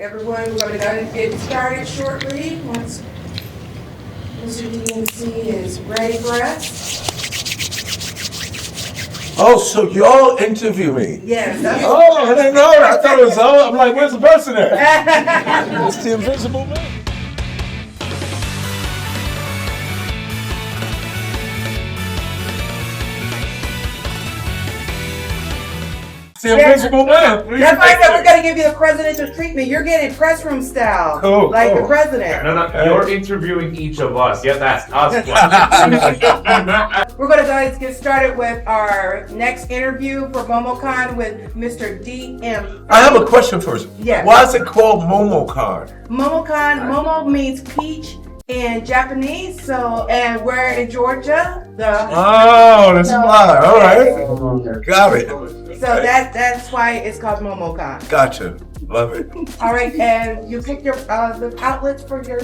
Everyone, we're going to go and get started shortly once Mr. D.M.C. is ready for us. Oh, so y'all interview me? Yes. Oh, I didn't know that. I thought it was all. I'm like, where's the person at? It's the invisible man. The invisible man. That's why I said we're going to give you the presidential treatment. You're getting press room style, the president. No, you're interviewing each of us. Yeah, that's us. We're going to go ahead and get started with our next interview for MomoCon with Mr. D.M. I have a question first. Yes. Why is it called MomoCon? MomoCon, Momo means peach in Japanese, and we're in Georgia. Oh, that's why. All right. Got it. So that's why it's called MomoCon. Gotcha. Love it. All right, and you picked your the outlets for your.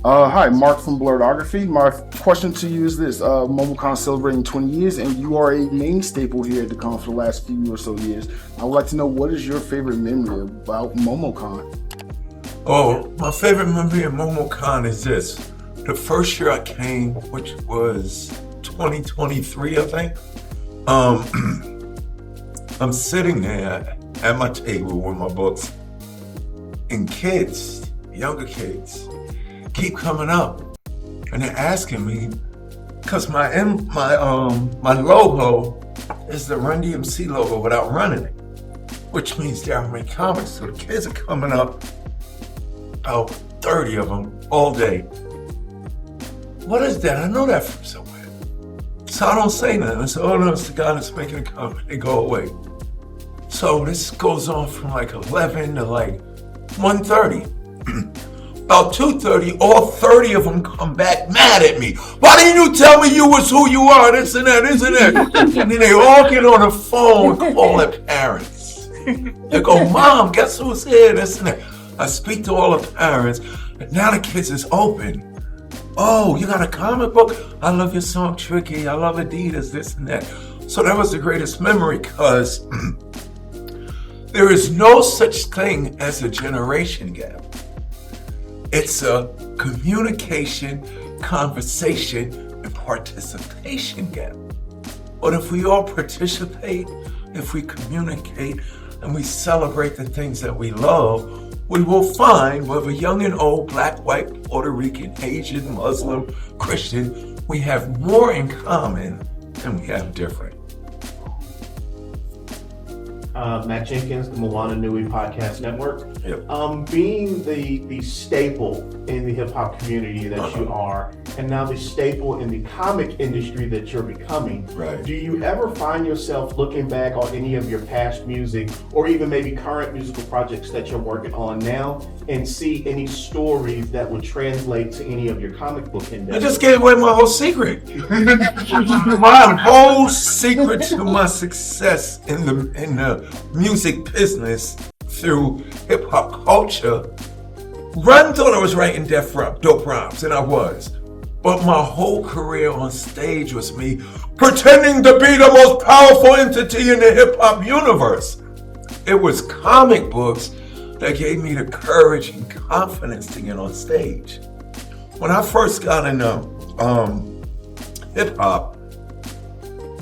Hi, Mark from Blurredography. My question to you is this: MomoCon celebrating 20 years, and you are a main staple here at the con for the last few or so years. I would like to know, what is your favorite memory about MomoCon? Oh, my favorite memory of MomoCon is this. The first year I came, which was 2023, I think. I'm sitting there at my table with my books, and kids, younger kids, keep coming up, and they're asking me, because my logo is the Run-DMC logo without running it, which means Darryl Matthews Comics. So the kids are coming up, about 30 of them all day. What is that? I know that from somewhere. So I don't say nothing. I say, oh no, it's the guy that's making a comment. They go away. So this goes on from like 11 to like 1:30. About 2:30, all 30 of them come back mad at me. Why didn't you tell me you was who you are? This and that, this and that. And then they all get on the phone and call their parents. They go, Mom, guess who's here? This and that. I speak to all the parents, and now the kids is open. Oh, you got a comic book? I love your song Tricky. I love Adidas, this and that. So that was the greatest memory, because there is no such thing as a generation gap. It's a communication, conversation, and participation gap. But if we all participate, if we communicate, and we celebrate the things that we love, we will find, whether young and old, black, white, Puerto Rican, Asian, Muslim, Christian, we have more in common than we have different. Matt Jenkins, the Moana Nui Podcast Network. Yep. Being the staple in the hip hop community that you are, and now the staple in the comic industry that you're becoming, Right. Do you ever find yourself looking back on any of your past music, or even maybe current musical projects that you're working on now, and see any stories that would translate to any of your comic book endeavors? I just gave away my whole secret. My whole secret to my success in the music business through hip hop culture. Run thought I was writing dope rhymes, and I was. But my whole career on stage was me pretending to be the most powerful entity in the hip hop universe. It was comic books that gave me the courage and confidence to get on stage. When I first got into hip hop,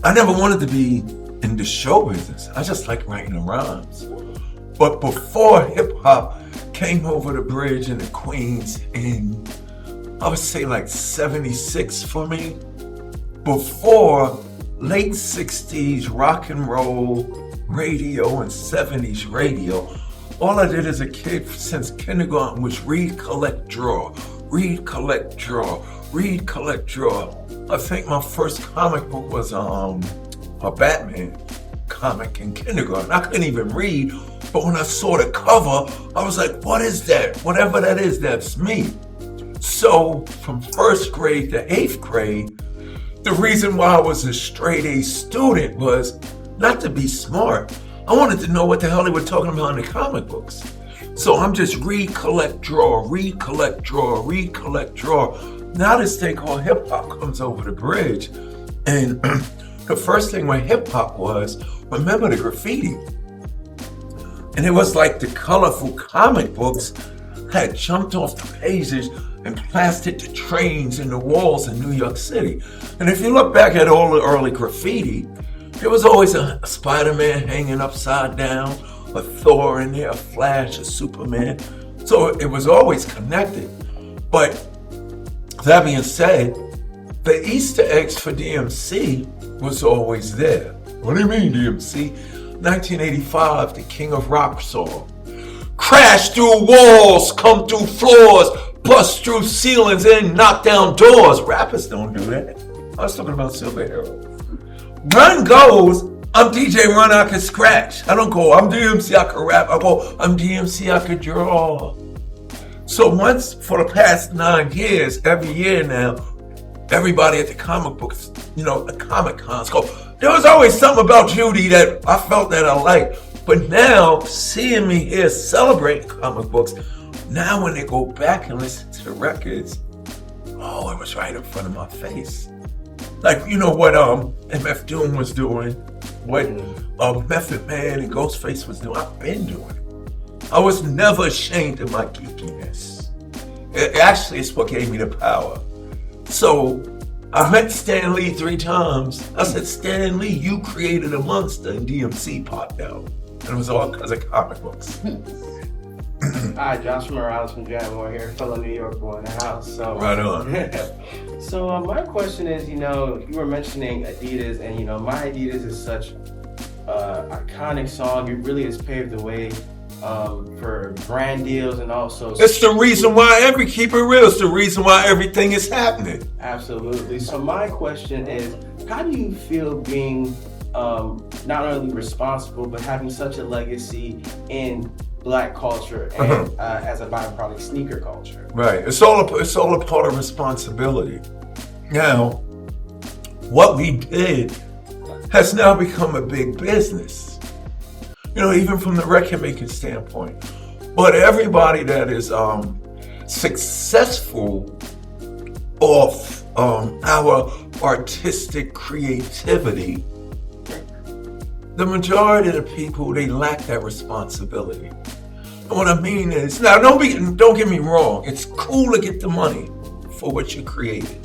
I never wanted to be in the show business. I just like writing the rhymes. But before hip hop came over the bridge in the Queens in, I would say like 76 for me, before late 60s rock and roll radio and 70s radio, all I did as a kid since kindergarten was read, collect, draw, read, collect, draw, read, collect, draw. I think my first comic book was a Batman comic in kindergarten. I couldn't even read, but when I saw the cover, I was like, what is that? Whatever that is, that's me. So from first grade to 8th grade, the reason why I was a straight A student was not to be smart. I wanted to know what the hell they were talking about in the comic books. So I'm just read, collect, draw, read, collect, draw, read, collect, draw. Now this thing called hip hop comes over the bridge, and the first thing with hip hop was, remember the graffiti. And it was like the colorful comic books had jumped off the pages and plastered the trains and the walls in New York City. And if you look back at all the early graffiti, there was always a Spider-Man hanging upside down, a Thor in there, a Flash, a Superman. So it was always connected. But that being said, the Easter eggs for D.M.C. was always there. What do you mean, D.M.C.? 1985, the King of Rock song. Crash through walls, come through floors, bust through ceilings and knock down doors. Rappers don't do that. I was talking about superheroes. Run goes, I'm DJ Run, I can scratch. I don't go, I'm D.M.C, I can rap. I go, I'm D.M.C, I can draw. So once, for the past 9 years, every year now, everybody at the comic books, the comic cons go, there was always something about Judy that I felt that I liked. But now, seeing me here celebrating comic books, now when they go back and listen to the records, oh, it was right in front of my face. Like, what MF Doom was doing, what Method Man and Ghostface was doing, I've been doing it. I was never ashamed of my geekiness. Actually, it's what gave me the power. So, I met Stan Lee 3 times. I said, Stan Lee, you created a monster, and D.M.C. popped out. And it was all because of comic books. Hi, Josh Morales from Jadmore here, fellow New York boy in the house. So Right on. So my question is, you were mentioning Adidas, and my Adidas is such an iconic song. It really has paved the way for brand deals and also. It's the reason why keep it real. It's the reason why everything is happening. Absolutely. So my question is, how do you feel being not only responsible but having such a legacy in Black culture and as a byproduct sneaker culture? Right. It's all a part of responsibility. Now, what we did has now become a big business. Even from the record making standpoint. But everybody that is successful off our artistic creativity, the majority of the people, they lack that responsibility. And what I mean is, now don't get me wrong, it's cool to get the money for what you created.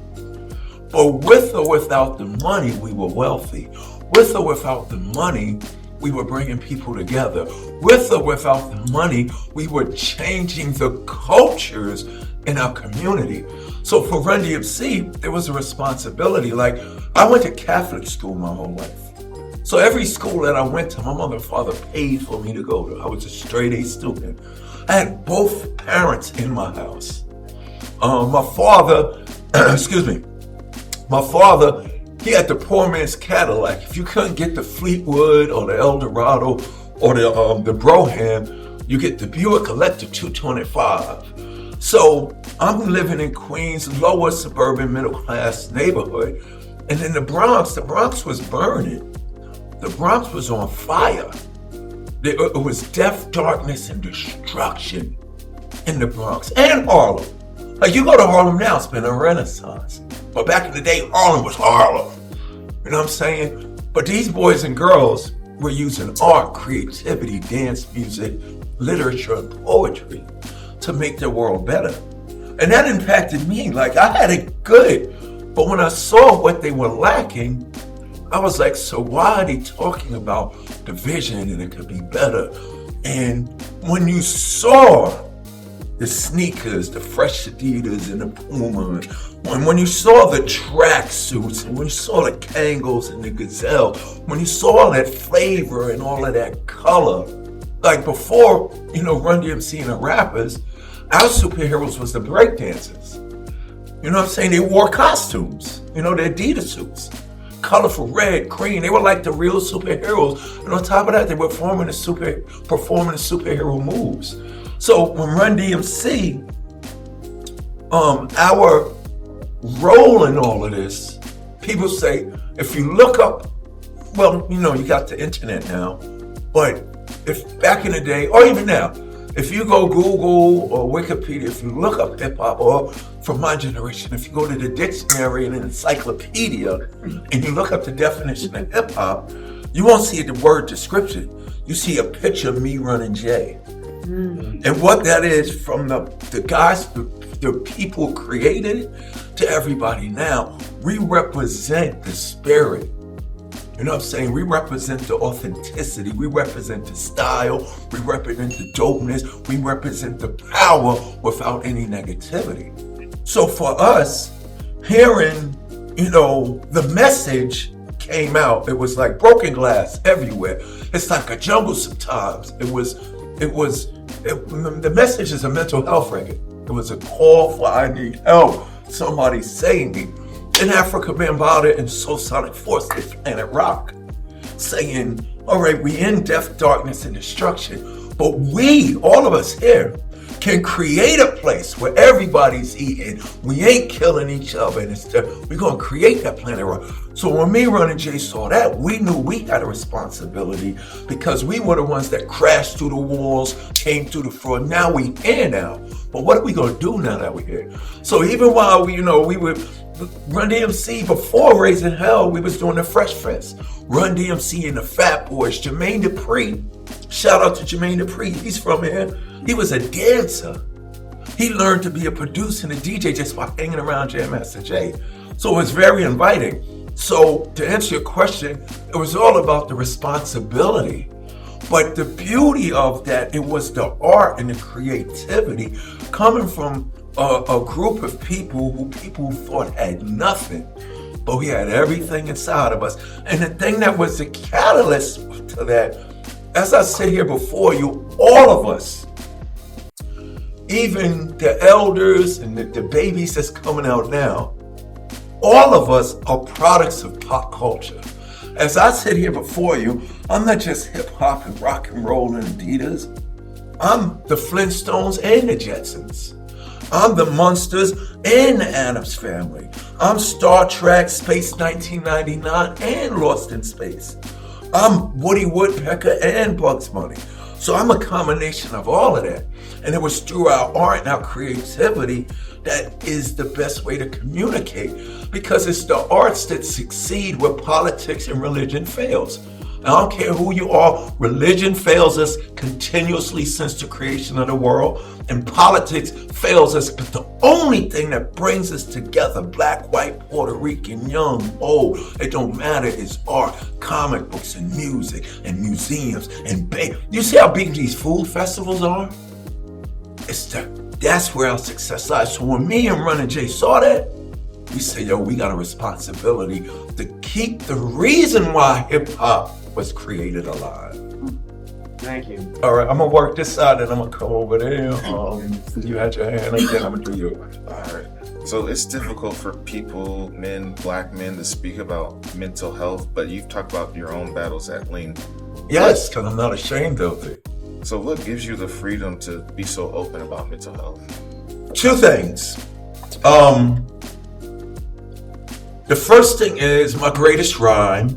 But with or without the money, we were wealthy. With or without the money, we were bringing people together. With or without the money, we were changing the cultures in our community. So for Run-DMC, there was a responsibility. Like, I went to Catholic school my whole life. So every school that I went to, my mother and father paid for me to go to. I was a straight A student. I had both parents in my house. My father, he had the poor man's Cadillac. If you couldn't get the Fleetwood or the Eldorado or the Brougham, you get the Buick Electra 225. So I'm living in Queens, lower suburban middle class neighborhood. And in the Bronx was burning. The Bronx was on fire. It was death, darkness, and destruction in the Bronx and Harlem. Like, you go to Harlem now, it's been a renaissance. But back in the day, Harlem was Harlem. You know what I'm saying? But these boys and girls were using art, creativity, dance, music, literature, and poetry to make their world better. And that impacted me. Like, I had it good. But when I saw what they were lacking, I was like, so why are they talking about division and it could be better? And when you saw the sneakers, the fresh Adidas and the Puma, when you saw the track suits, and when you saw the Kangos and the Gazelle, when you saw all that flavor and all of that color, like before, Run-DMC and the rappers, our superheroes was the breakdancers. You know what I'm saying? They wore costumes, the Adidas suits. Colorful red, green, they were like the real superheroes. And on top of that, they were performing the superhero moves. So when Run-DMC, our role in all of this, people say, if you look up, well, you got the internet now, but if back in the day, or even now, if you go Google or Wikipedia, if you look up hip hop, or from my generation, if you go to the dictionary and an encyclopedia and you look up the definition of hip hop, you won't see the word description. you see a picture of me running J. And what that is, from the guys, the people created it, to everybody now, we represent the spirit. You know what I'm saying? We represent the authenticity. We represent the style. We represent the dopeness. We represent the power without any negativity. So for us, hearing, the message came out. It was like broken glass everywhere. It's like a jungle sometimes. The message is a mental health record. It was a call for I need help. Somebody save me. In Africa, Bambaataa and Soul Sonic Force, they Planet Rock, saying, all right, we in death, darkness, and destruction, but we, all of us here, can create a place where everybody's eating. We ain't killing each other, and we're going to create that Planet Rock. So when me, Run, and Jay saw that, we knew we had a responsibility, because we were the ones that crashed through the walls, came through the floor. Now we here now. But what are we going to do now that we're here? So even while we were Run-DMC, before Raising Hell, we was doing the Fresh Fest. Run-DMC and the Fat Boys, Jermaine Dupri. Shout out to Jermaine Dupri. He's from here. He was a dancer. He learned to be a producer and a DJ just by hanging around Jam Master Jay. So it was very inviting. So to answer your question, it was all about the responsibility. But the beauty of that, it was the art and the creativity coming from a group of people who people thought had nothing, but we had everything inside of us. And the thing that was the catalyst to that, as I sit here before you, all of us, even the elders and the babies that's coming out now, all of us are products of pop culture. As I sit here before you, I'm not just hip hop and rock and roll and Adidas. I'm the Flintstones and the Jetsons. I'm the Munsters and the Addams Family. I'm Star Trek, Space 1999, and Lost in Space. I'm Woody Woodpecker and Bugs Bunny. So I'm a combination of all of that. And it was through our art and our creativity that is the best way to communicate, because it's the arts that succeed where politics and religion fails. I don't care who you are, religion fails us continuously since the creation of the world, and politics fails us, but the only thing that brings us together, black, white, Puerto Rican, young, old, it don't matter, is art, comic books, and music, and museums, and you see how big these food festivals are? That's where our success lies. So when me and Run and Jay saw that, we said, we got a responsibility to keep the reason why hip hop was created alive. Thank you. All right, I'm gonna work this side and I'm gonna come over there. You had your hand up, then I'm gonna do yours. All right. So it's difficult for people, black men, to speak about mental health, but you've talked about your own battles at Lean. Yes, because I'm not ashamed of it. So what gives you the freedom to be so open about mental health? Two things. The first thing is my greatest rhyme,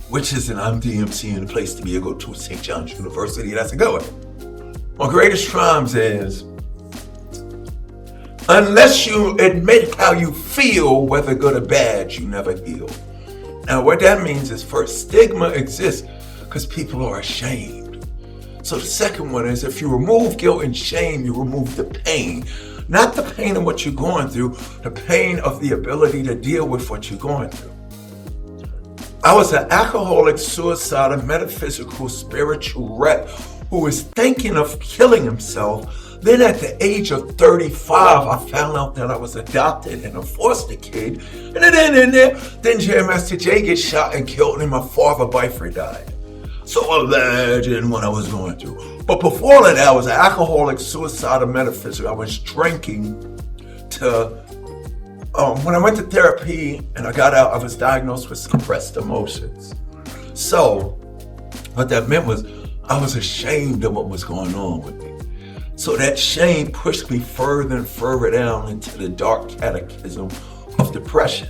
which is an I'm D.M.C. and a place to be. I go to St. John's University, that's a good one. My greatest rhymes is, unless you admit how you feel, whether good or bad, you never heal. Now what that means is, first, stigma exists because people are ashamed. So the second one is, if you remove guilt and shame, you remove the pain. Not the pain of what you're going through, the pain of the ability to deal with what you're going through. I was an alcoholic, suicidal, metaphysical, spiritual wreck who was thinking of killing himself. Then at the age of 35, I found out that I was adopted and a foster kid. And then Jam Master Jay gets shot and killed, and my father Bifer died. So imagine what I was going through. But before that, I was an alcoholic, suicidal, metaphysical. I was drinking to, when I went to therapy and I got out, I was diagnosed with suppressed emotions. So what that meant was I was ashamed of what was going on with me. So that shame pushed me further and further down into the dark catechism of depression.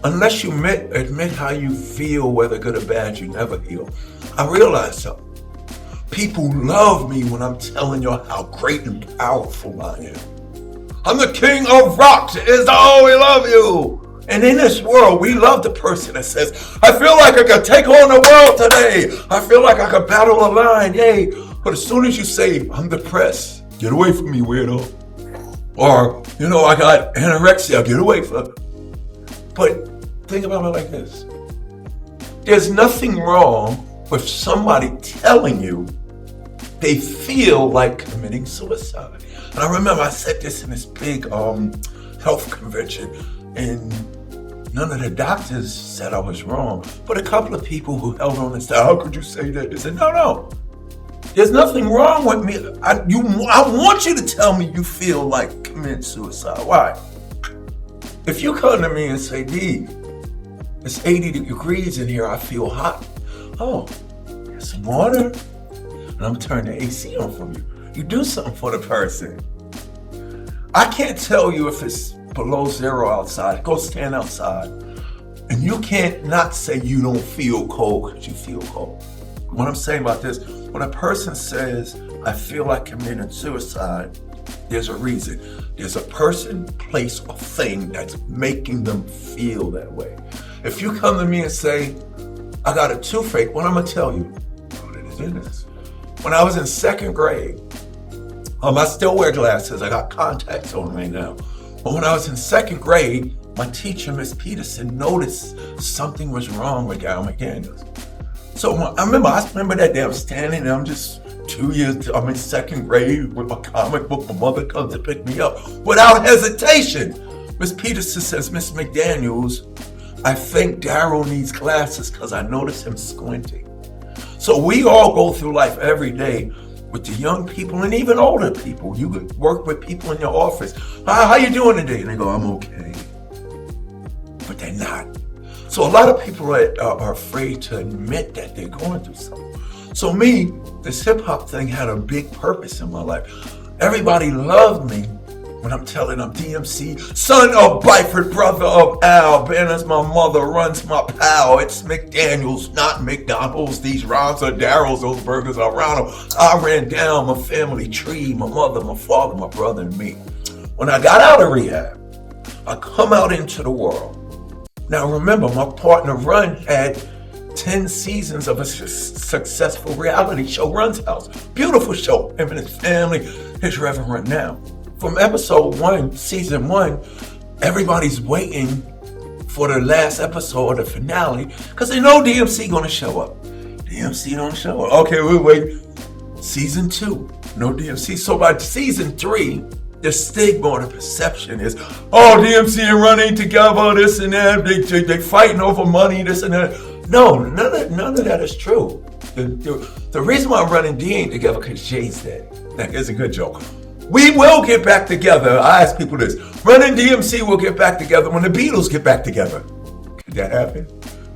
Unless you admit how you feel, whether good or bad, you never heal. I realized something. People love me when I'm telling you how great and powerful I am. I'm the king of rocks. It's all we love you. And in this world, we love the person that says, I feel like I could take on the world today. I feel like I could battle a lion, yay. But as soon as you say, I'm depressed, get away from me, weirdo. Or, I got anorexia, get away from me. But think about it like this. There's nothing wrong with somebody telling you they feel like committing suicide. And I remember I said this in this big health convention, and none of the doctors said I was wrong, but a couple of people who held on and said, how could you say that? They said, no. There's nothing wrong with me. I want you to tell me you feel like committing suicide. Why? If you come to me and say, D, it's 80 degrees in here, I feel hot. Oh, there's some water. And I'm turning the AC on for you. You do something for the person. I can't tell you if it's below 0 outside. Go stand outside. And you can't not say you don't feel cold because you feel cold. What I'm saying about this, when a person says, I feel like committing suicide, there's a reason. There's a person, place, or thing that's making them feel that way. If you come to me and say, I got a toothache, what I'm going to tell you? Oh, it is in this. When I was in 2nd grade, I still wear glasses. I got contacts on right now. But when I was in 2nd grade, my teacher, Miss Peterson, noticed something was wrong with Darryl McDaniels. So I remember that day I'm standing there, I'm just 2 years, I'm in 2nd grade with my comic book. My mother comes to pick me up without hesitation. Miss Peterson says, Miss McDaniels, I think Darryl needs glasses because I notice him squinting. So we all go through life every day with the young people and even older people. You could work with people in your office. How you doing today? And they go, I'm okay. But they're not. So a lot of people are afraid to admit that they're going through something. So me, this hip hop thing had a big purpose in my life. Everybody loved me when I'm telling them D.M.C, son of Byford, brother of Al, Ben as my mother, runs my pal. It's McDaniels, not McDonald's. These rhymes are Darryl's, those burgers are Ronald. I ran down my family tree, my mother, my father, my brother, and me. When I got out of rehab, I come out into the world. Now remember, my partner Run had 10 seasons of a successful reality show, Run's House. Beautiful show, him and his family, his Reverend Run now. From episode 1, season 1, everybody's waiting for the last episode, the finale, because they know D.M.C. gonna show up. D.M.C. don't show up. Okay, we'll wait. Season 2, no D.M.C. So by season 3, the stigma or the perception is, oh, D.M.C. and Run ain't together, this and that, they fighting over money, this and that. No, none of that is true. The reason why Run and D ain't together because Jay's dead. That is a good joke. We will get back together. I ask people this. Run and D.M.C. will get back together when the Beatles get back together. Could that happen?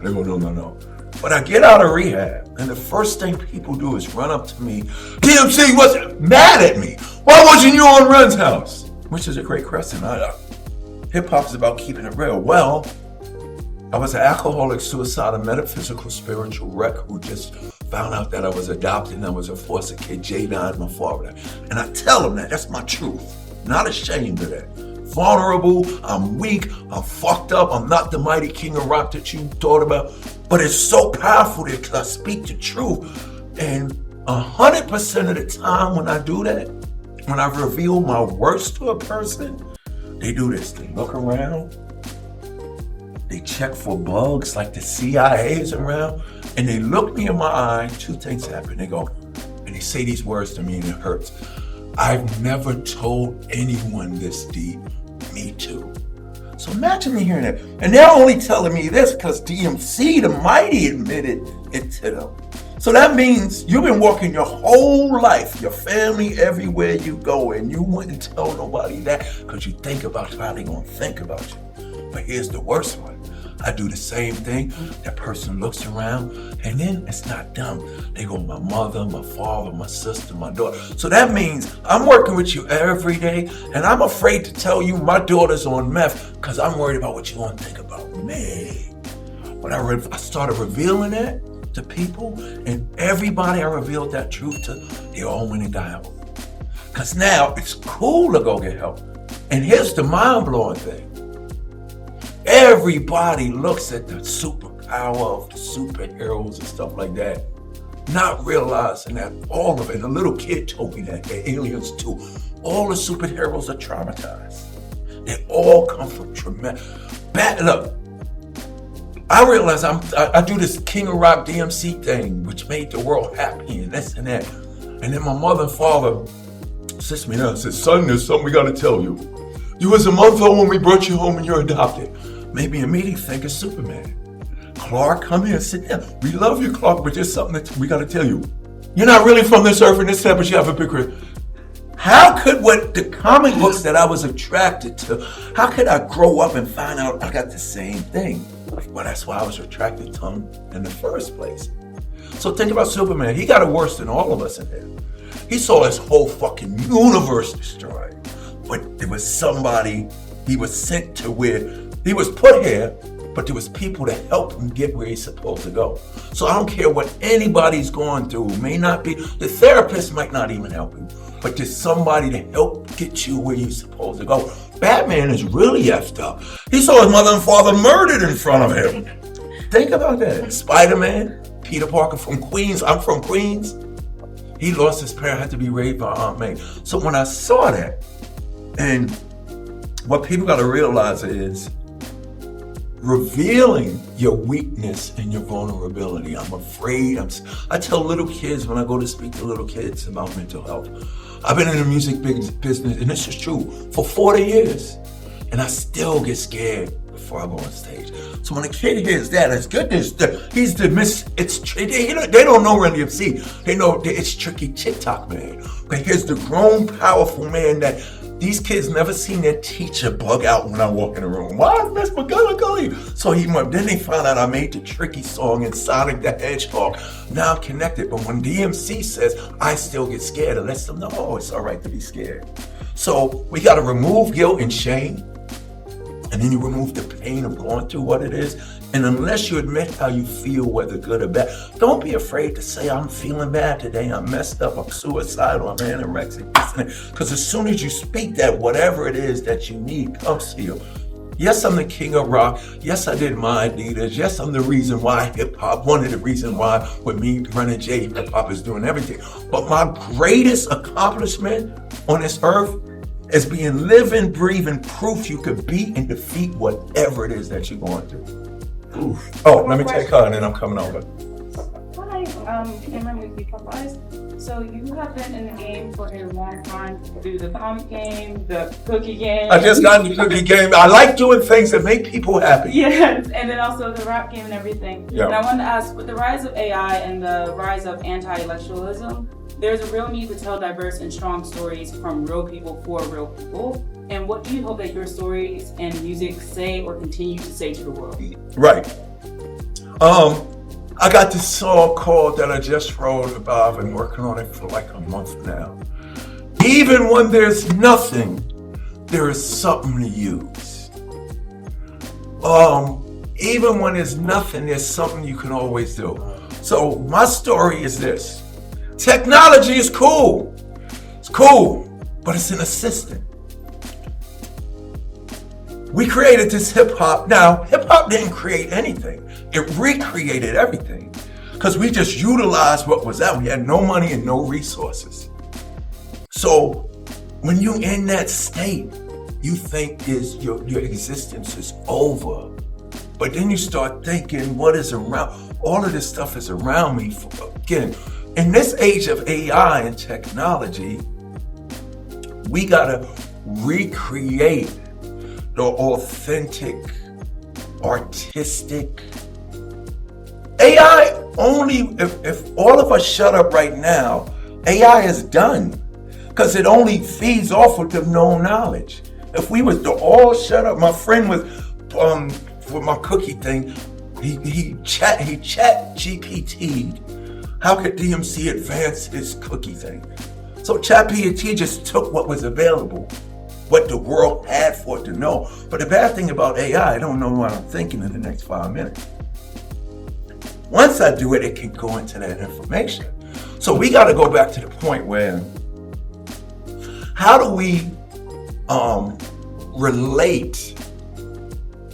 They go, no. But I get out of rehab, and the first thing people do is run up to me. D.M.C. wasn't mad at me. Why wasn't you on Run's House? Which is a great question. Hip-hop is about keeping it real. Well, I was an alcoholic, suicidal, metaphysical, spiritual wreck who just found out that I was adopted and I was a foster kid. Jay died, my father. And I tell them that. That's my truth. Not ashamed of that. Vulnerable, I'm weak, I'm fucked up, I'm not the mighty king of rock that you thought about. But it's so powerful that I speak the truth. And 100% of the time when I do that, when I reveal my worst to a person, they do this. They look around, they check for bugs like the CIA is around, and they look me in my eye. 2 things happen. They go, and they say these words to me and it hurts. I've never told anyone this, D. Me too. So imagine me hearing that. And they're only telling me this because D.M.C, the mighty, admitted it to them. So that means you've been working your whole life, your family, everywhere you go, and you wouldn't tell nobody that because you think about how they're going to think about you. But here's the worst one. I do the same thing. That person looks around, and then it's not them. They go, my mother, my father, my sister, my daughter. So that means I'm working with you every day, and I'm afraid to tell you my daughter's on meth because I'm worried about what you're going to think about me. When I started revealing that to people, and everybody I revealed that truth to, they all went and got help. Because now it's cool to go get help. And here's the mind-blowing thing. Everybody looks at the superpower of the superheroes and stuff like that, not realizing that all of it, a little kid told me that, the aliens too, all the superheroes are traumatized. They all come from traumatic. Look, I realize I do this King of Rock D.M.C. thing, which made the world happy and this and that. And then my mother and father sits me down and says, son, there's something we gotta tell you. You was a month old when we brought you home and you're adopted. Maybe immediately think of Superman. Clark, come here and sit down. We love you, Clark, but there's something that we gotta tell you. You're not really from this earth and this that, but you have a big career. How could what the comic books that I was attracted to, how could I grow up and find out I got the same thing? Well, that's why I was attracted to him in the first place. So think about Superman. He got it worse than all of us in there. He saw his whole fucking universe destroyed. But there was somebody he was sent to where he was put here, but there was people to help him get where he's supposed to go. So I don't care what anybody's going through. May not be, the therapist might not even help you, but there's somebody to help get you where you're supposed to go. Batman is really effed up. He saw his mother and father murdered in front of him. Think about that. Spider-Man, Peter Parker from Queens. I'm from Queens. He lost his parent, had to be raised by Aunt May. So when I saw that, and what people got to realize is revealing your weakness and your vulnerability. I'm afraid. I tell little kids when I go to speak to little kids about mental health. I've been in the music business, and this is true, for 40 years. And I still get scared before I go on stage. So when a kid hears that, it's goodness, he's the they don't know Run-DMC. They know that it's Tricky TikTok man. But here's the grown, powerful man that these kids never seen their teacher bug out when I walk in the room. Why is Miss McGillicuddy? So then they found out I made the Tricky song and Sonic the Hedgehog. Now I'm connected. But when DMC says, I still get scared, it lets them know, oh, it's all right to be scared. So we got to remove guilt and shame. And then you remove the pain of going through what it is. And unless you admit how you feel, whether good or bad, don't be afraid to say, I'm feeling bad today, I'm messed up, I'm suicidal, I'm anorexic, because as soon as you speak that, whatever it is that you need comes to you. Yes, I'm the king of rock. Yes, I did my Adidas. Yes, I'm the reason why hip-hop, one of the reasons why with me running J, hip-hop is doing everything. But my greatest accomplishment on this earth is being living, breathing proof you could beat and defeat whatever it is that you're going through. Oof. Oh, let me take her and then I'm coming over. Hi, Cameron with Popeyes. So you have been in the game for a long time. Do the comic game, the cookie game. I just got in the cookie game. I like doing things that make people happy. Yes, and then also the rap game and everything. Yeah. And I wanted to ask, with the rise of AI and the rise of anti-intellectualism, there's a real need to tell diverse and strong stories from real people for real people. And what do you hope that your stories and music say or continue to say to the world? Right. I got this song called that I just wrote about. I've been working on it for like a month now. Even when there's nothing, there is something to use. Even when there's nothing, there's something you can always do. So my story is this. Technology is cool. It's cool, but it's an assistant. We created this hip hop. Now, hip hop didn't create anything. It recreated everything because we just utilized what was out. We had no money and no resources. So when you're in that state, you think your existence is over. But then you start thinking, what is around? All of this stuff is around me. Again, in this age of AI and technology, we gotta recreate the authentic, artistic. AI only, if all of us shut up right now, AI is done. Because it only feeds off of the known knowledge. If we was to all shut up, my friend was, for my cookie thing, he chat GPT'd, how could D.M.C advance his cookie thing? So ChatGPT just took what was available, what the world had for it to know. But the bad thing about AI, I don't know what I'm thinking in the next 5 minutes. Once I do it, it can go into that information. So we got to go back to the point where, how do we relate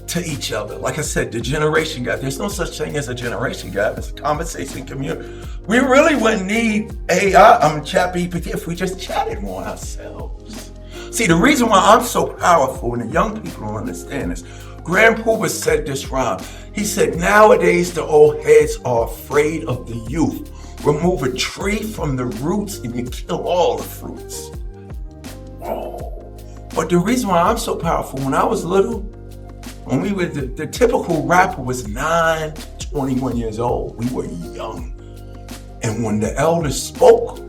to each other. Like I said, the generation gap, there's no such thing as a generation gap. It's a conversation community. We really wouldn't need AI, ChatGPT, if we just chatted more ourselves. See, the reason why I'm so powerful, and the young people don't understand this, Grand Pooba said this rhyme. He said, nowadays the old heads are afraid of the youth. Remove a tree from the roots and you kill all the fruits. Oh. But the reason why I'm so powerful, when I was little, when we were, the typical rapper was 9 to 21 years old. We were young. And when the elders spoke,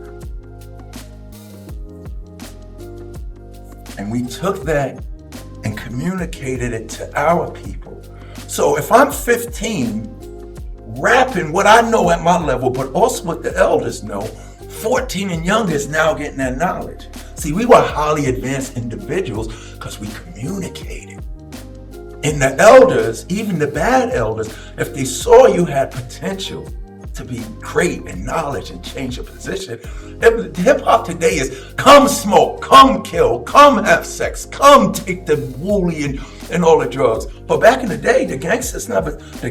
and we took that and communicated it to our people. So if I'm 15, rapping what I know at my level, but also what the elders know, 14 and younger is now getting that knowledge. See, we were highly advanced individuals because we communicated. And the elders, even the bad elders, if they saw you had potential to be great in knowledge and change your position, hip hop today is come smoke, come kill, come have sex, come take the woolly and all the drugs. But back in the day, the gangsters, if the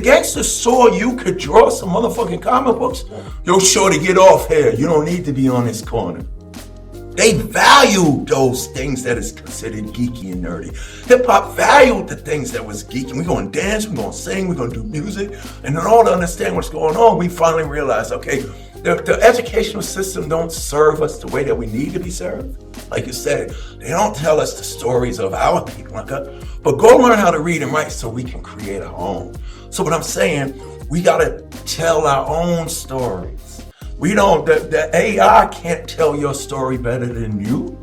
gangsters saw you could draw some motherfucking comic books, yo, shorty, get off here. You don't need to be on this corner. They valued those things that is considered geeky and nerdy. Hip hop valued the things that was geeky. We're gonna dance, we're gonna sing, we're gonna do music. And in order to understand what's going on, we finally realized, okay, the educational system don't serve us the way that we need to be served. Like you said, they don't tell us the stories of our people, but go learn how to read and write so we can create our own. So what I'm saying, we gotta tell our own stories. We don't, the AI can't tell your story better than you.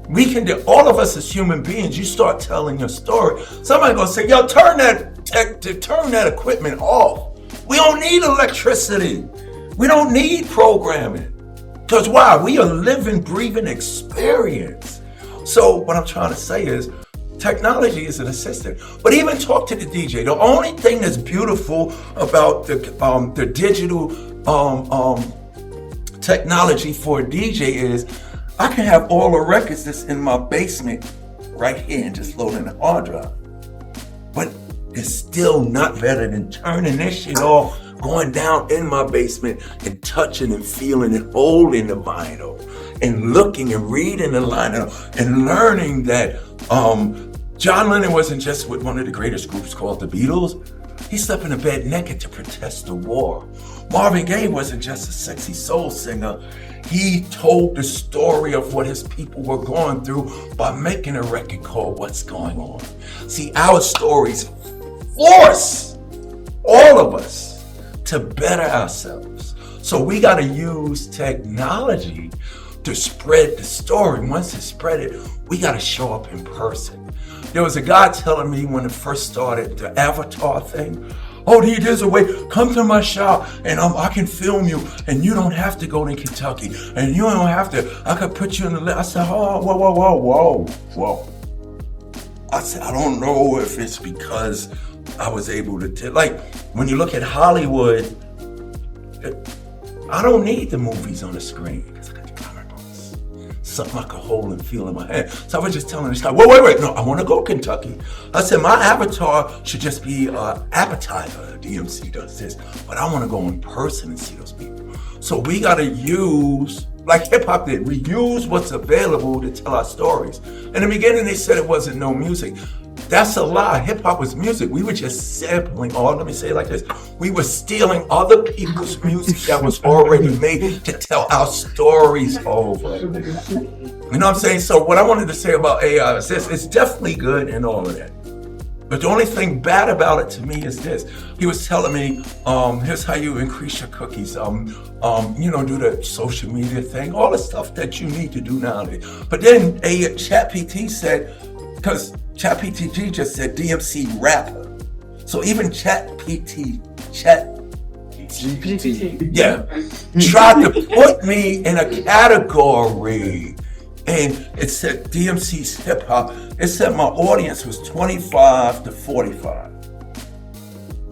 We can do, all of us as human beings, you start telling your story. Somebody gonna say, yo, turn that equipment off. We don't need electricity. We don't need programming. Because why? We are living, breathing experience. So what I'm trying to say is, technology is an assistant. But even talk to the DJ. The only thing that's beautiful about the digital technology for a DJ is I can have all the records that's in my basement right here and just load in a hard drive. But it's still not better than turning this shit off, going down in my basement and touching and feeling and holding the vinyl and looking and reading the liner and learning that John Lennon wasn't just with one of the greatest groups called the Beatles. He slept in a bed naked to protest the war. Marvin Gaye wasn't just a sexy soul singer. He told the story of what his people were going through by making a record called What's Going On. See, our stories force all of us to better ourselves. So we gotta use technology to spread the story. Once it's spread it, we gotta show up in person. There was a guy telling me when it first started, the Avatar thing, oh, there's a way, come to my shop and I can film you and you don't have to go to Kentucky and you don't have to, I could put you in the list. I said, oh, whoa. I said, I don't know if it's because I was able to, like, when you look at Hollywood, I don't need the movies on the screen because I got the comic books. Something I could hold and feel in my hand. So I was just telling this guy, wait, no, I want to go to Kentucky. I said, my avatar should just be an appetizer. D.M.C. does this, but I want to go in person and see those people. So we got to use, like hip hop did, we use what's available to tell our stories. In the beginning, they said it wasn't no music. That's a lie. Hip hop was music. We were just sampling, let me say it like this. We were stealing other people's music that was already made to tell our stories over. You know what I'm saying? So what I wanted to say about AI is this, it's definitely good and all of that. But the only thing bad about it to me is this. He was telling me, here's how you increase your cookies. Do the social media thing, all the stuff that you need to do nowadays. But then ChatGPT said, because ChatGPT just said D.M.C. rapper. So even ChatGPT, tried to put me in a category. And it said D.M.C's hip hop. It said my audience was 25 to 45.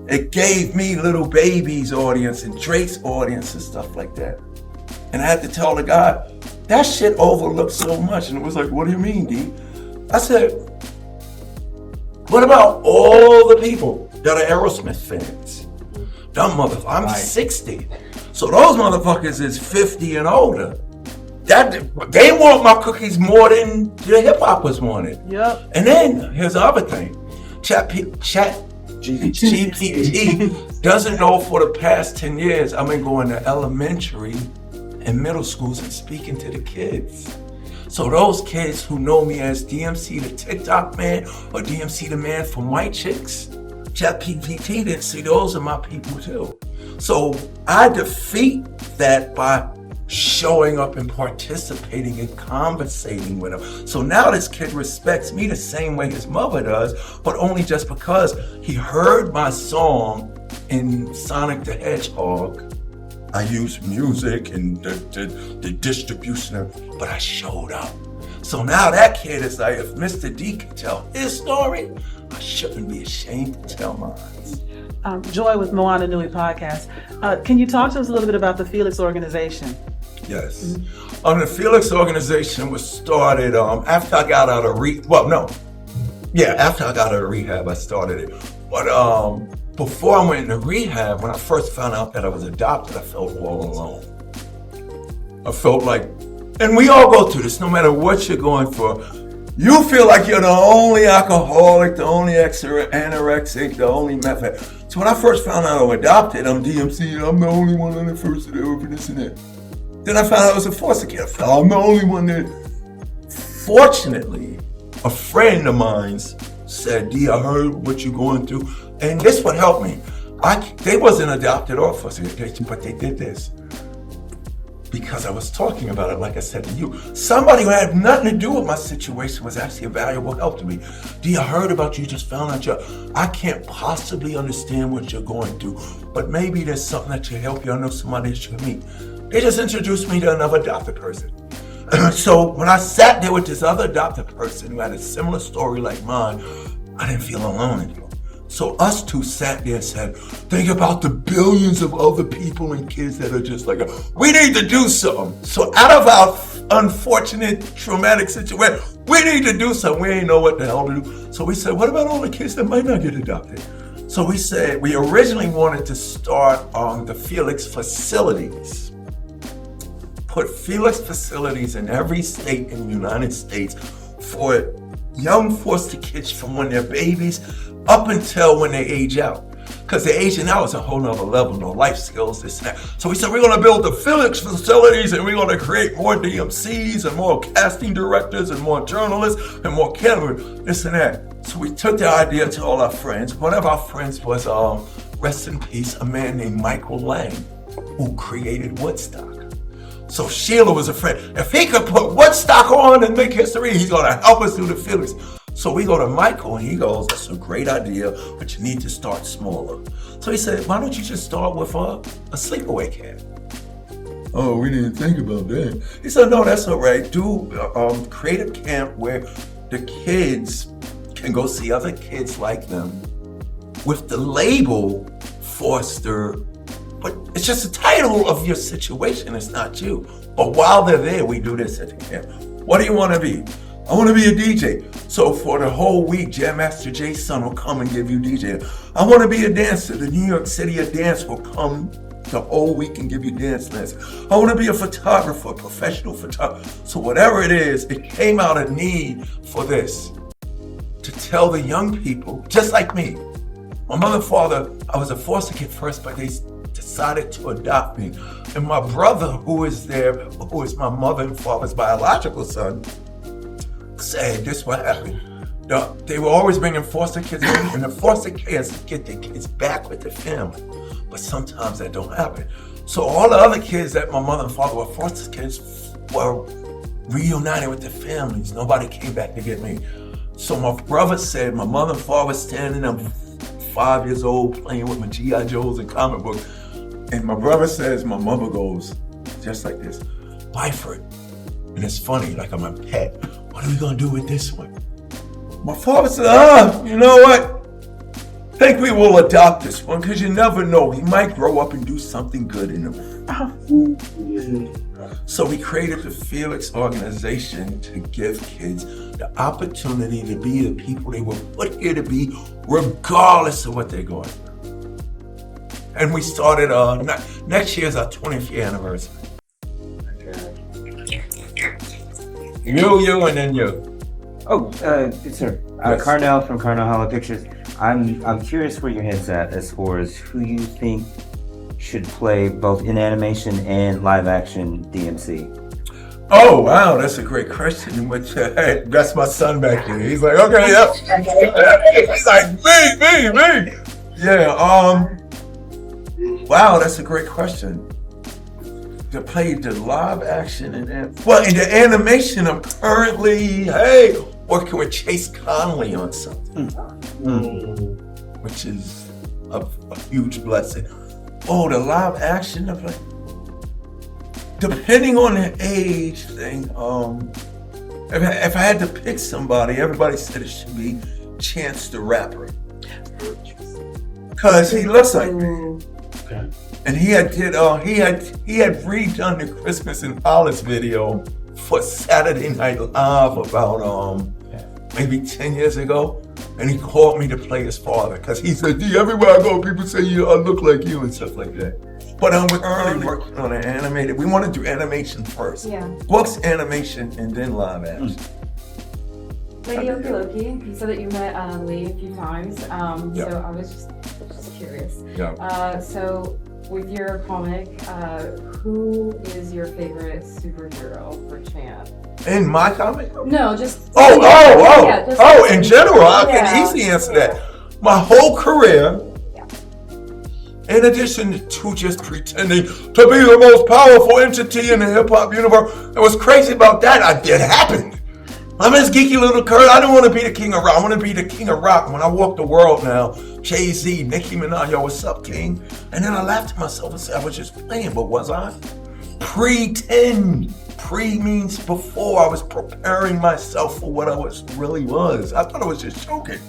It gave me Little Baby's audience and Drake's audience and stuff like that. And I had to tell the guy, that shit overlooked so much. And it was like, what do you mean, D? I said, What about all the people that are Aerosmith fans? Dumb motherfuckers. I'm 60. So those motherfuckers is 50 and older. They want my cookies more than the hip hoppers wanted. Yep. And then here's the other thing. Chat GPT doesn't know for the past 10 years I've been going to elementary and middle schools and speaking to the kids. So those kids who know me as D.M.C. the TikTok man or D.M.C. the man from White Chicks, ChatGPT didn't see those are my people too. So I defeat that by showing up and participating and conversating with him. So now this kid respects me the same way his mother does, but only just because he heard my song in Sonic the Hedgehog. I used music and the distribution, but I showed up. So now that kid is like, if Mr. D can tell his story, I shouldn't be ashamed to tell mine. Joy with Moana Nui podcast. Can you talk to us a little bit about the Felix organization? Yes. The Felix organization was started after I got out of after I got out of rehab, I started it. But before I went into rehab, when I first found out that I was adopted, I felt all alone. I felt like, and we all go through this, no matter what you're going for. You feel like you're the only alcoholic, the only anorexic, the only meth. So when I first found out I'm adopted, I'm D.M.C. and I'm the only one on the first of the open this and that. Then I found out I was a foster kid. I felt I'm the only one that, fortunately, a friend of mine said, D, I heard what you're going through. And this would help me. They wasn't adopted or foster kids, but they did this. Because I was talking about it, like I said to you. Somebody who had nothing to do with my situation was actually a valuable help to me. D, I heard about you, just found out I can't possibly understand what you're going through, but maybe there's something that can help you. I know somebody that you can meet. They just introduced me to another adopted person. So when I sat there with this other adopted person who had a similar story like mine, I didn't feel alone anymore. So us two sat there and said, think about the billions of other people and kids that are just like, we need to do something. So out of our unfortunate, traumatic situation, we need to do something. We ain't know what the hell to do. So we said, what about all the kids that might not get adopted? So we said, we originally wanted to start the Felix facilities. Put Felix facilities in every state in the United States for young foster kids from when they're babies up until when they age out. Because the aging out is a whole nother level, no life skills, this and that. So we said, we're gonna build the Felix facilities and we're gonna create more DMCs and more casting directors and more journalists and more cameras, this and that. So we took the idea to all our friends. One of our friends was, rest in peace, a man named Michael Lang, who created Woodstock. So Sheila was a friend. If he could put Woodstock on and make history, he's gonna help us do the Felix. So we go to Michael and he goes, that's a great idea, but you need to start smaller. So he said, why don't you just start with a sleepaway camp? Oh, we didn't think about that. He said, no, that's all right. Do create a camp where the kids can go see other kids like them with the label foster, but it's just the title of your situation, it's not you. But while they're there, we do this at the camp. What do you want to be? I want to be a DJ. So for the whole week, Jam Master Jay's son will come and give you DJ. I want to be a dancer. The New York City of Dance will come the whole week and give you dance lessons. I want to be a photographer, professional photographer. So whatever it is, it came out of need for this. To tell the young people, just like me. My mother and father, I was a foster kid first, but they decided to adopt me. And my brother, who is my mother and father's biological son, said this what happened. They were always bringing foster kids in, and the foster kids get their kids back with the family. But sometimes that don't happen. So all the other kids that my mother and father were foster kids were reunited with their families. Nobody came back to get me. So my brother said, my mother and father was standing up 5 years old playing with my G.I. Joes and comic books. And my brother says, my mother goes, just like this, Byford. And it's funny, like I'm a pet. What are we gonna do with this one? My father said, you know what? I think we will adopt this one because you never know. He might grow up and do something good in him. So we created the Felix organization to give kids the opportunity to be the people they were put here to be, regardless of what they're going through. And we started, next year is our 20th year anniversary. You, and then you. Oh, sir. Yes. Carnell from Carnell Hollow Pictures. I'm curious where your head's at as far as who you think should play both in animation and live action DMC. Oh, wow, that's a great question. Which, hey, that's my son back here. He's like, okay, yep. He's like, me. Yeah, wow, that's a great question. To play the live action and in the animation, I'm currently, working with Chase Conley on something, which is a huge blessing. Oh, the live action, I'm like, depending on the age thing, if I had to pick somebody, everybody said it should be Chance the Rapper. Cause he looks like me. Okay. And he had redone the Christmas in Hollis video for Saturday Night Live about maybe 10 years ago. And he called me to play his father, because he said, D, everywhere I go, people say I look like you and stuff like that. But I'm currently working on an animated. We want to do animation first. Yeah. Books, animation, and then live action. Lady Okiloki, you said that you met Lee a few times. Yeah. So I was just curious. Yeah. So with your comic, who is your favorite superhero for Chant? In my comic? No, just Oh, just in general, I can easily answer that. My whole career, in addition to just pretending to be the most powerful entity in the hip-hop universe, and what's crazy about that, it happened. I'm this geeky little Kurt. I don't want to be the king of rock. I want to be the king of rock. When I walk the world now, Jay-Z, Nicki Minaj, yo, what's up, king? And then I laughed to myself and said, I was just playing, but was I? Pretend. Pre means before. I was preparing myself for what I really was. I thought I was just joking.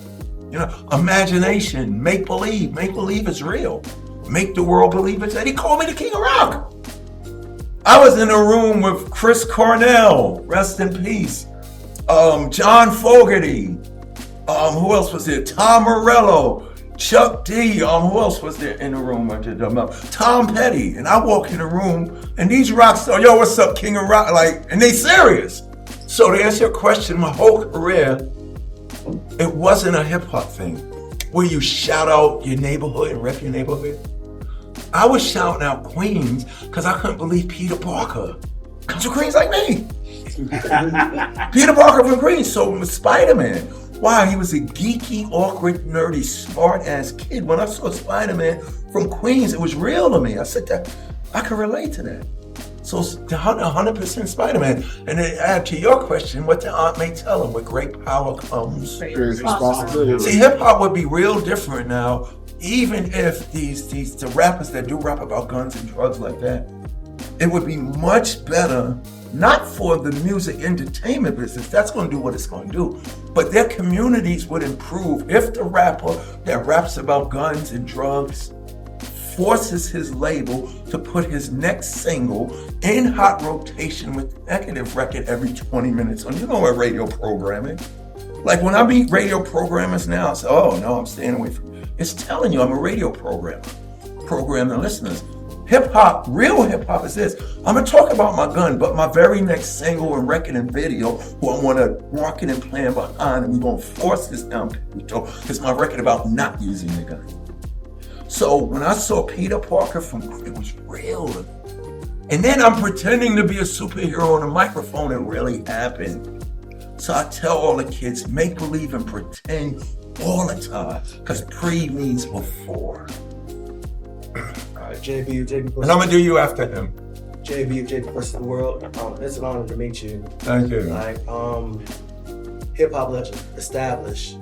You know, imagination, make believe. Make believe is real. Make the world believe it's that. He called me the king of rock. I was in a room with Chris Cornell, rest in peace. John Fogerty. Who else was there? Tom Morello. Chuck D. Who else was there in the room? Tom Petty. And I walk in the room, and these rock stars, yo, what's up, king of rock? And they serious. So to answer your question, my whole career, it wasn't a hip hop thing where you shout out your neighborhood and rep your neighborhood. I was shouting out Queens because I couldn't believe Peter Parker comes from Queens like me. Peter Parker from Queens, so with Spider-Man. Wow, he was a geeky, awkward, nerdy, smart-ass kid. When I saw Spider-Man from Queens, it was real to me. I said that I could relate to that. So 100% Spider-Man. And then add to your question, what the aunt may tell him, with great power comes Great responsibility. See, hip-hop would be real different now, even if the rappers that do rap about guns and drugs like that, it would be much better. Not for the music entertainment business, that's going to do what it's going to do, but their communities would improve if the rapper that raps about guns and drugs forces his label to put his next single in hot rotation with negative record every 20 minutes. And you know what radio programming? Like when I meet radio programmers now, I say, oh no, I'm staying away from it. It's telling you I'm a radio programmer, programming listeners. Hip-hop, real hip-hop is this. I'm going to talk about my gun, but my very next single and record and video, who I want to market and plan behind, and we're going to force this down people's throat, is my record about not using the gun. So when I saw Peter Parker it was real. And then I'm pretending to be a superhero on a microphone. It really happened. So I tell all the kids, make believe and pretend all the time, because pre means before. JB And I'm gonna do you after him. JB versus the world. It's an honor to meet you. Thank you. Hip hop legend, established.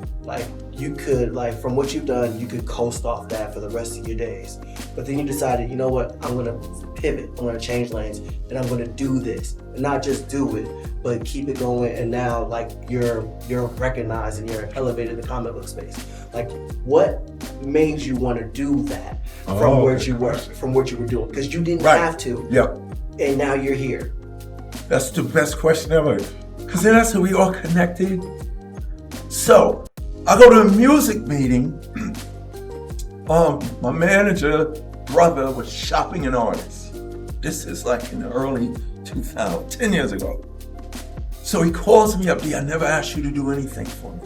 You could, from what you've done, you could coast off that for the rest of your days. But then you decided, you know what? I'm gonna pivot. I'm gonna change lanes, and I'm gonna do this, and not just do it, but keep it going. And now, you're recognized and you're elevated in the comic book space. What made you want to do that from what you were doing? Because you didn't have to. Yeah. and now you're here? That's the best question ever. Because then that's how we all connected. So, I go to a music meeting. My manager brother was shopping an artist. This is like in the early 2000s, 10 years ago. So he calls me up, D, I never asked you to do anything for me.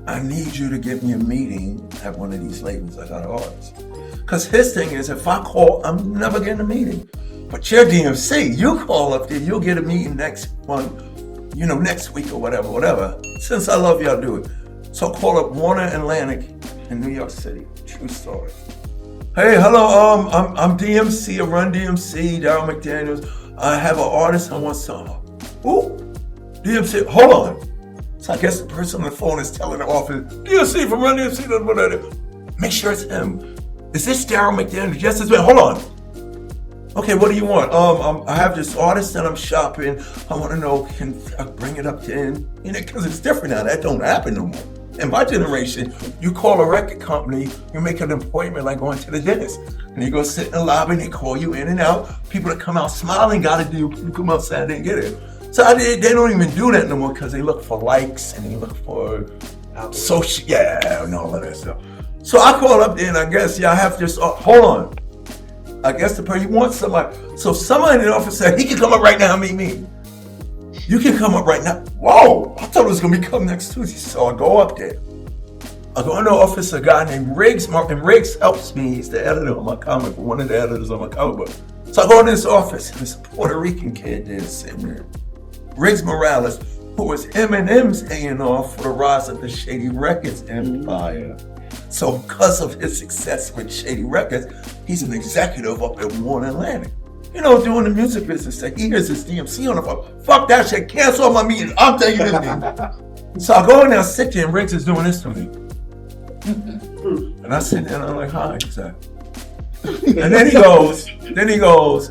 I need you to get me a meeting at one of these labels I got an artist. Because his thing is, if I call, I'm never getting a meeting. But you're D.M.C, you call up there, you'll get a meeting next week or whatever. Since I love you, I'll do it. So I call up Warner Atlantic in New York City. True story. Hey, hello, I'm D.M.C of Run-DMC, Darryl McDaniels. I have an artist I want some. Who? D.M.C, hold on. So I guess the person on the phone is telling the office, D.M.C from Run-DMC, make sure it's him. Is this Darryl McDaniels? Yes, it's me. Hold on. Okay, what do you want? I have this artist that I'm shopping. I want to know, can I bring it up to him? Because it's different now. That don't happen no more. In my generation, you call a record company, you make an appointment like going to the dentist. And you go sit in the lobby and they call you in and out. People that come out smiling got a deal. You come outside and get it. So they don't even do that no more because they look for likes and they look for social, and all of that stuff. So I call up there and I guess, I have this, hold on. I guess the person wants somebody. So somebody in the office said, he can come up right now and meet me. You can come up right now. Whoa, I thought it was gonna be come next Tuesday. So I go up there. I go in the office, a guy named Riggs, and Riggs helps me. He's the editor of my comic book, one of the editors of my comic book. So I go in this office, and this Puerto Rican kid there sitting there. Riggs Morales, who was Eminem's A&R for the rise of the Shady Records empire. So because of his success with Shady Records, he's an executive up at Warner Atlantic. Doing the music business. So he hears this D.M.C on the phone. Fuck that shit, cancel my meeting. I'm telling you this thing. So I go in there, I sit there, and Riggs is doing this to me. And I sit there and I'm like, hi, exactly. And then he goes,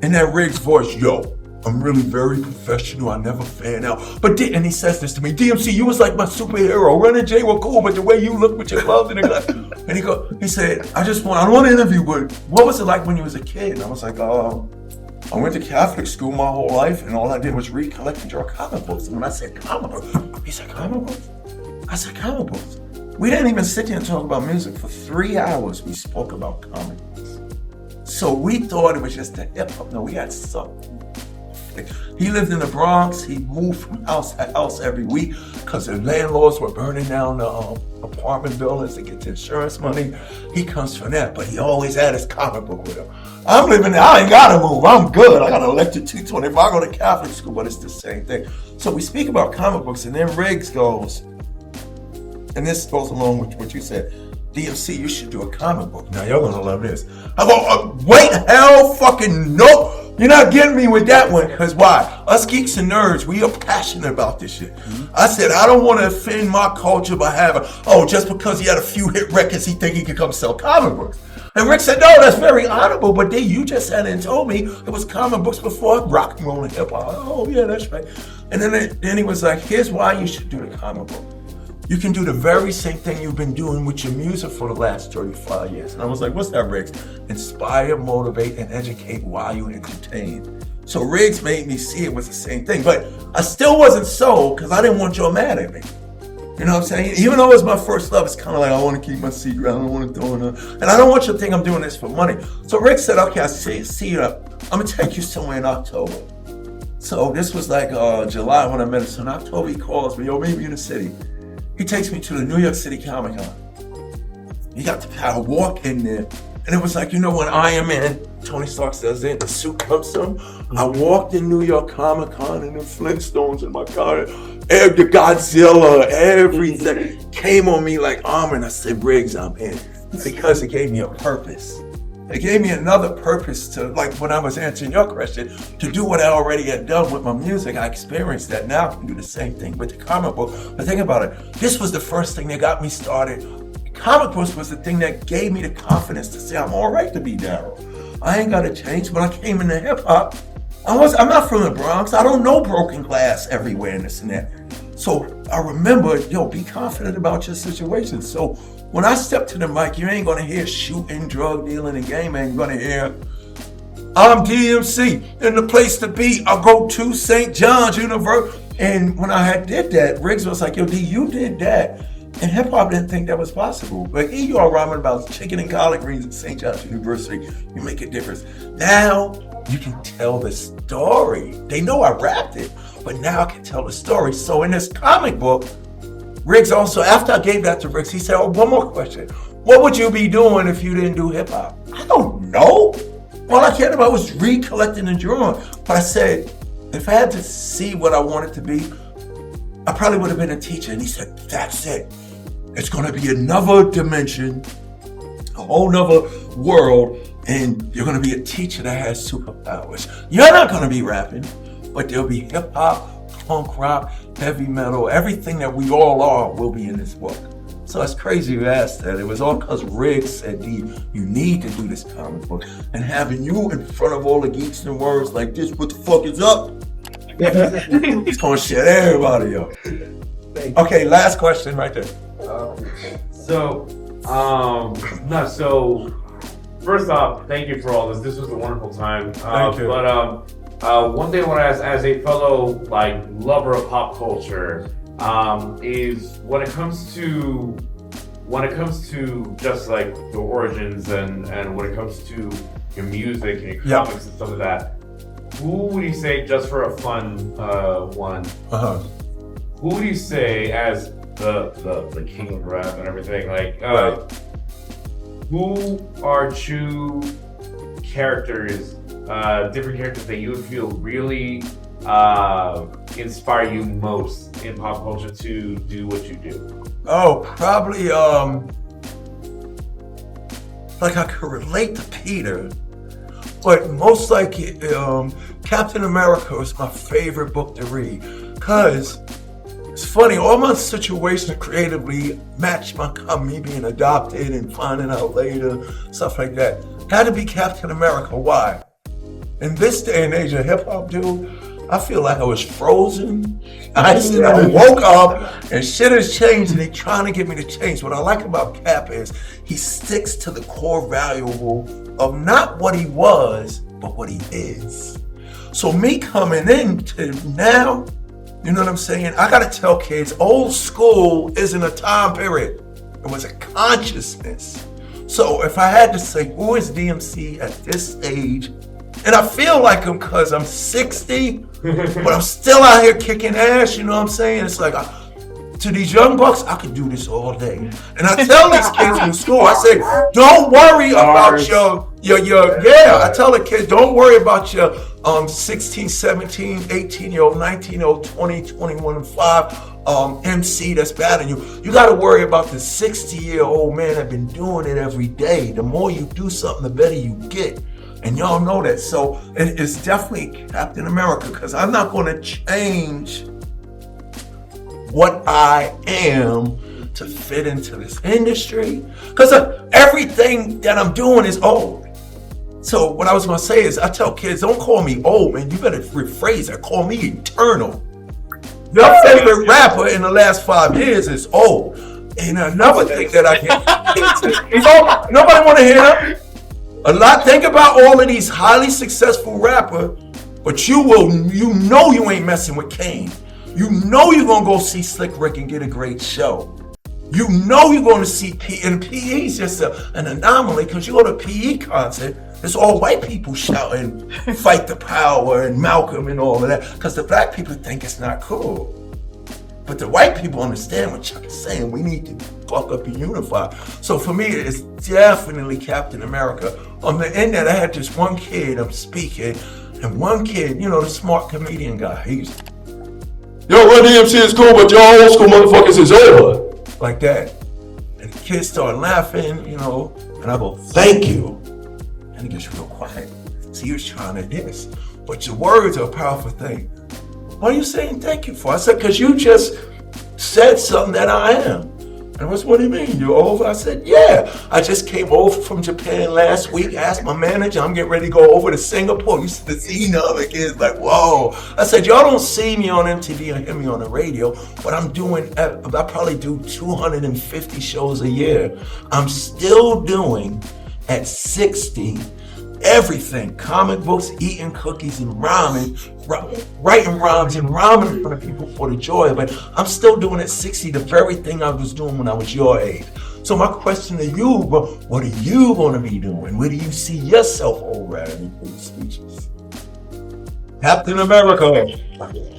in that Riggs voice, yo, I'm really very professional. I never fan out. And he says this to me, D.M.C, you was like my superhero. Run and Jay were cool, but the way you look with your gloves and the glass. And he said, I don't want to interview, but what was it like when you was a kid? And I was like, I went to Catholic school my whole life, and all I did was read, collect, and draw comic books. And when I said comic books, he said, comic books? I said, comic books. We didn't even sit there and talk about music. For 3 hours, we spoke about comic books. So we thought it was just a hip hop. No, we had something. He lived in the Bronx. He moved from house to house every week because the landlords were burning down the apartment buildings to get the insurance money. He comes from that, but he always had his comic book with him. I'm living there. I ain't got to move. I'm good. I got an electric 225. I go to Catholic school, but it's the same thing. So we speak about comic books, and then Riggs goes, and this goes along with what you said, D.M.C, you should do a comic book. Now, y'all gonna love this. I go, wait, hell fucking no. You're not getting me with that one, because why? Us geeks and nerds, we are passionate about this shit. I said, I don't want to offend my culture by having, just because he had a few hit records, he think he could come sell comic books. And Rick said, no, that's very honorable, but then you just had and told me it was comic books before rock and roll and hip hop. Oh, yeah, that's right. And then he was like, here's why you should do the comic book. You can do the very same thing you've been doing with your music for the last 35 years. And I was like, what's that, Riggs? Inspire, motivate, and educate while you entertain. So Riggs made me see it was the same thing. But I still wasn't sold because I didn't want y'all mad at me. You know what I'm saying? Even though it's my first love, it's kind of like, I want to keep my secret. I don't want to throw it on. And I don't want you to think I'm doing this for money. So Riggs said, okay, I see you. I'm going to take you somewhere in October. So this was like July when I met him. So in October, he calls me, yo, meet me in the city. He takes me to the New York City Comic Con. He got to walk in there. And it was like, when Iron Man, Tony Stark does it, the suit comes to him. I walked in New York Comic Con and the Flintstones in my car. The Godzilla, everything came on me like armor. And I said, Riggs, I'm in. Because it gave me a purpose. It gave me another purpose to, like when I was answering your question, to do what I already had done with my music. I experienced that. Now I can do the same thing with the comic book. But think about it. This was the first thing that got me started. Comic books was the thing that gave me the confidence to say I'm all right to be Darryl. I ain't got to change. When I came into hip hop, I'm not from the Bronx. I don't know broken glass everywhere and this and that. So I remember, be confident about your situation. So when I step to the mic, you ain't gonna hear shooting, drug dealing, and gang, man. You're gonna hear I'm D.M.C. and the place to be. I'll go to St. John's University. And when I did that, Riggs was like, yo, D, you did that. And hip hop didn't think that was possible. But here you are rhyming about chicken and collard greens at St. John's University. You make a difference. Now you can tell the story. They know I rapped it, but now I can tell the story. So in this comic book, Riggs also, after I gave that to Riggs, he said, oh, one more question. What would you be doing if you didn't do hip hop? I don't know. All I cared about was recollecting and drawing. But I said, if I had to see what I wanted to be, I probably would have been a teacher. And he said, that's it. It's going to be another dimension, a whole nother world, and you're going to be a teacher that has superpowers. You're not going to be rapping, but there'll be hip hop, punk rock, heavy metal, everything that we all are will be in this book. So it's crazy you asked that. It was all because Riggs said, D, you need to do this comic book. And having you in front of all the geeks and words like this, what the fuck is up? It's going to shut everybody up. Okay, last question right there. So first off, thank you for all this. This was a wonderful time. Thank you. But one thing I want to ask, as a fellow lover of pop culture, is when it comes to just like the origins and when it comes to your music and your comics and stuff like that, who would you say, just for a fun one, who would you say as the king of rap and everything, who are two characters, different characters that you would feel really inspire you most in pop culture to do what you do? Oh, probably I could relate to Peter, but most likely Captain America is my favorite book to read, because it's funny, all my situations creatively match me being adopted and finding out later, stuff like that. Had to be Captain America. Why? In this day and age of hip hop, dude, I feel like I was frozen. I woke up and shit has changed and they're trying to get me to change. What I like about Cap is he sticks to the core valuable of not what he was, but what he is. So me coming into now, you know what I'm saying? I gotta tell kids, old school isn't a time period. It was a consciousness. So if I had to say, who is D.M.C. at this age? And I feel like him because I'm 60, but I'm still out here kicking ass, you know what I'm saying? It's like, to these young bucks, I could do this all day. And I tell these kids in school, I say, don't worry about I tell the kids, don't worry about your 16, 17, 18-year-old, 19-year-old, 20, 21, and 5 MC that's battling you. You got to worry about the 60-year-old man that been doing it every day. The more you do something, the better you get. And y'all know that. So it's definitely Captain America, because I'm not going to change what I am to fit into this industry, because everything that I'm doing is old. So what I was going to say is, I tell kids, don't call me old, man. You better rephrase it. Call me eternal. Your favorite rapper in the last 5 years is old. And another thing that I can nobody want to hear that. Think about all of these highly successful rappers, but you know you ain't messing with Kane. You know you're going to go see Slick Rick and get a great show. You know you're going to see PE, and PE is just an anomaly, because you go to a PE concert, it's all white people shouting, fight the power, and Malcolm and all of that, because the black people think it's not cool. But the white people understand what Chuck is saying. We need to fuck up and unify. So for me, it's definitely Captain America. On the end that I had this one kid, I'm speaking, and one kid, you know, the smart comedian guy, he's, yo, Run-DMC is cool, but y'all old school motherfuckers is over. Like that. And the kids start laughing, you know, and I go, thank you. And he gets real quiet. So he was trying to this. But your words are a powerful thing. What are you saying thank you for? I said, because you just said something that I am. And what do you mean? You're over? I said, yeah. I just came over from Japan last week. Asked my manager, I'm getting ready to go over to Singapore. You see the scene of the kids like, whoa. I said, y'all don't see me on MTV or hear me on the radio, but I probably do 250 shows a year. I'm still doing, at 60, everything. Comic books, eating cookies and ramen, writing rhymes and rhyming in front of people for the joy. But I'm still doing at 60 the very thing I was doing when I was your age. So my question to you, what are you going to be doing? Where do you see yourself already for the speeches? Captain America.